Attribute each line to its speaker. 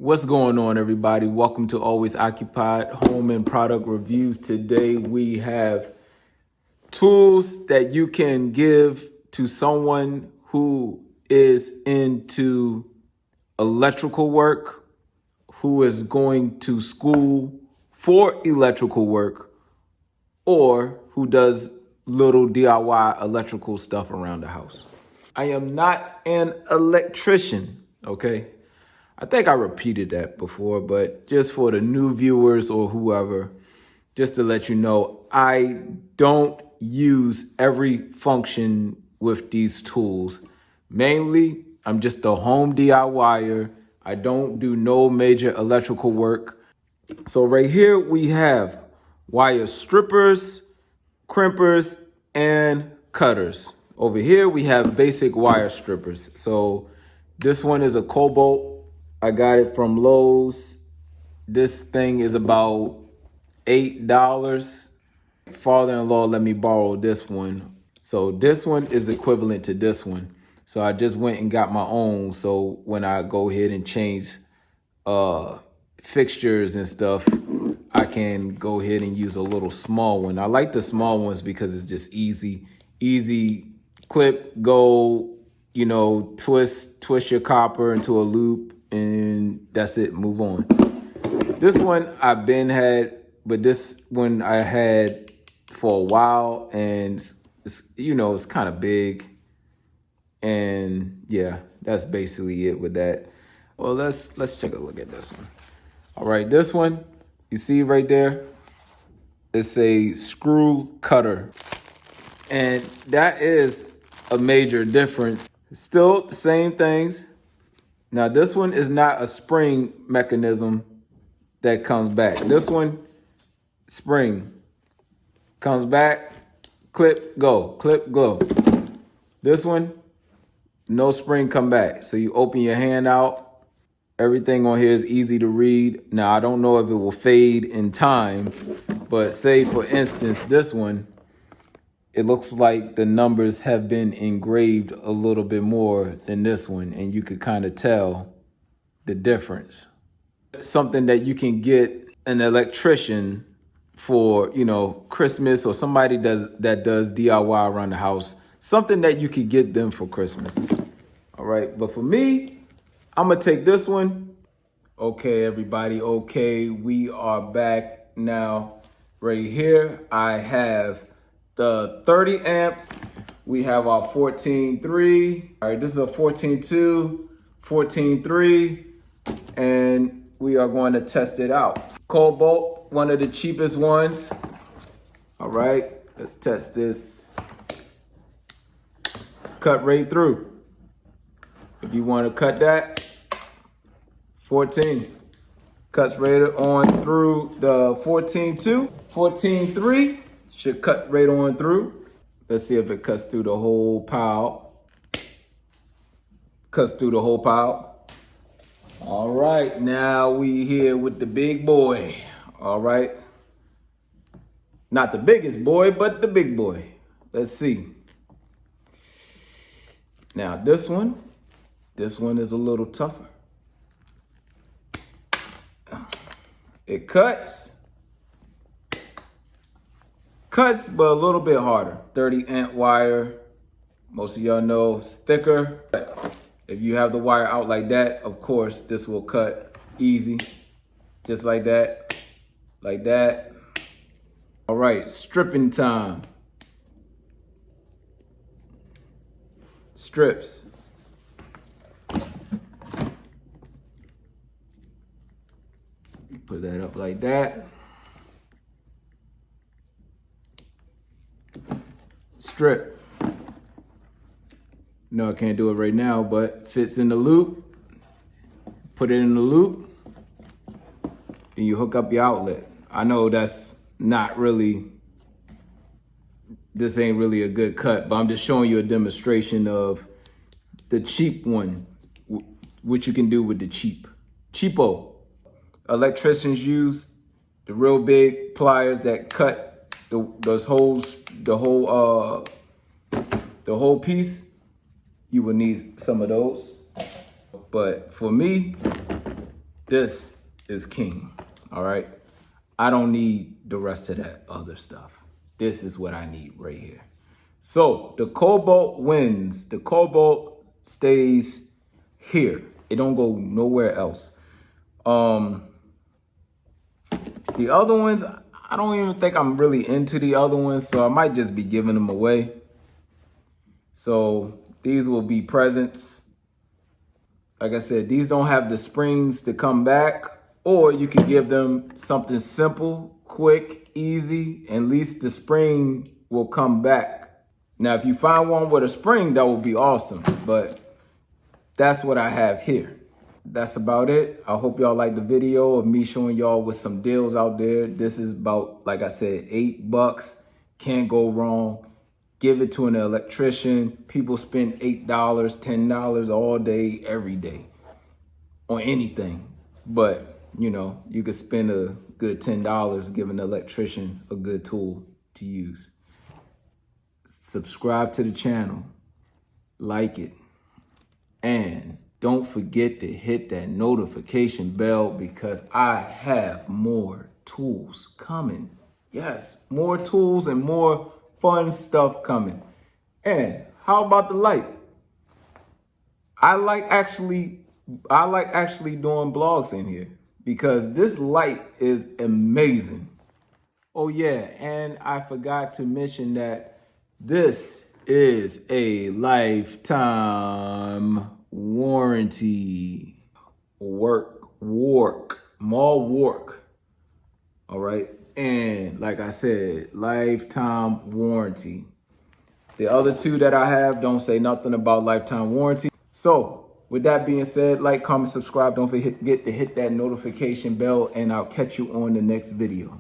Speaker 1: What's going on, everybody? Welcome to Always Occupied Home and Product Reviews. Today we have tools that you can give to someone who is into electrical work, who is going to school for electrical work, or who does little DIY electrical stuff around the house. I am not an electrician, okay? I think I repeated that before, but just for the new viewers or whoever, just to let you know, I don't use every function with these tools. Mainly, I'm just a home DIYer. I don't do no major electrical work. So right here we have wire strippers, crimpers, and cutters. Over here we have basic wire strippers. So this one is a Cobalt. I got it from Lowe's. This thing is about $8. Father-in-law let me borrow this one. So this one is equivalent to this one. So I just went and got my own. So when I go ahead and change fixtures and stuff, I can go ahead and use a little small one. I like the small ones because it's just easy clip, go, twist your copper into a loop, and that's it, move on. This one I've been had, but this one I had for a while, and it's kind of big. And yeah, that's basically it with that. Well, let's take a look at this one. All right, this one, you see right there, it's a screw cutter. And that is a major difference. Still the same things. Now, this one is not a spring mechanism that comes back. This one, spring, comes back, clip, go, This one, no spring, come back. So you open your hand out. Everything on here is easy to read. Now, I don't know if it will fade in time, but say, for instance, this one, it looks like the numbers have been engraved a little bit more than this one, and you could kind of tell the difference. Something that you can get an electrician for, Christmas, or somebody that does DIY around the house, something that you could get them for Christmas. All right, but for me, I'm gonna take this one. Okay, everybody, okay, we are back now. Right here, I have the 30 amps. We have our 14.3. All right, this is a 14.2, 14.3, and we are going to test it out. Cobalt, one of the cheapest ones. All right, let's test this. Cut right through. If you want to cut that, 14. Cuts right on through the 14.2, 14.3. Should cut right on through. Let's see if it cuts through the whole pile. Cuts through the whole pile. All right, now we here with the big boy. All right. Not the biggest boy, but the big boy. Let's see. Now this one is a little tougher. It cuts, but a little bit harder. 30 amp wire, most of y'all know it's thicker. If you have the wire out like that, of course, this will cut easy. Just like that, like that. All right, stripping time. Strips. Put that up like that. Strip. No, I can't do it right now, but fits in the loop. Put it in the loop, and you hook up your outlet. I know that's not really, this ain't really a good cut, but I'm just showing you a demonstration of the cheap one, what you can do with the cheapo. Electricians use the real big pliers that cut those holes, the whole piece. You will need some of those. But for me, this is king, all right? I don't need the rest of that other stuff. This is what I need right here. So the cobalt wins. The cobalt stays here. It don't go nowhere else. The other ones, I don't even think I'm really into the other ones, so I might just be giving them away. So these will be presents. Like I said, these don't have the springs to come back, or you can give them something simple, quick, easy, and at least the spring will come back. Now, if you find one with a spring, that would be awesome, but that's what I have here. That's about it. I hope y'all like the video of me showing y'all with some deals out there. This is about, like I said, $8. Can't go wrong. Give it to an electrician. People spend $8, $10 all day, every day on anything. But, you know, you could spend a good $10 giving an electrician a good tool to use. Subscribe to the channel. Like it. And don't forget to hit that notification bell because I have more tools coming. Yes, more tools and more fun stuff coming. And how about the light? I like actually doing blogs in here because this light is amazing. Oh yeah, and I forgot to mention that this is a lifetime warranty. Work. All right. And like I said, lifetime warranty. The other two that I have don't say nothing about lifetime warranty. So with that being said, like, comment, subscribe. Don't forget to hit that notification bell, and I'll catch you on the next video.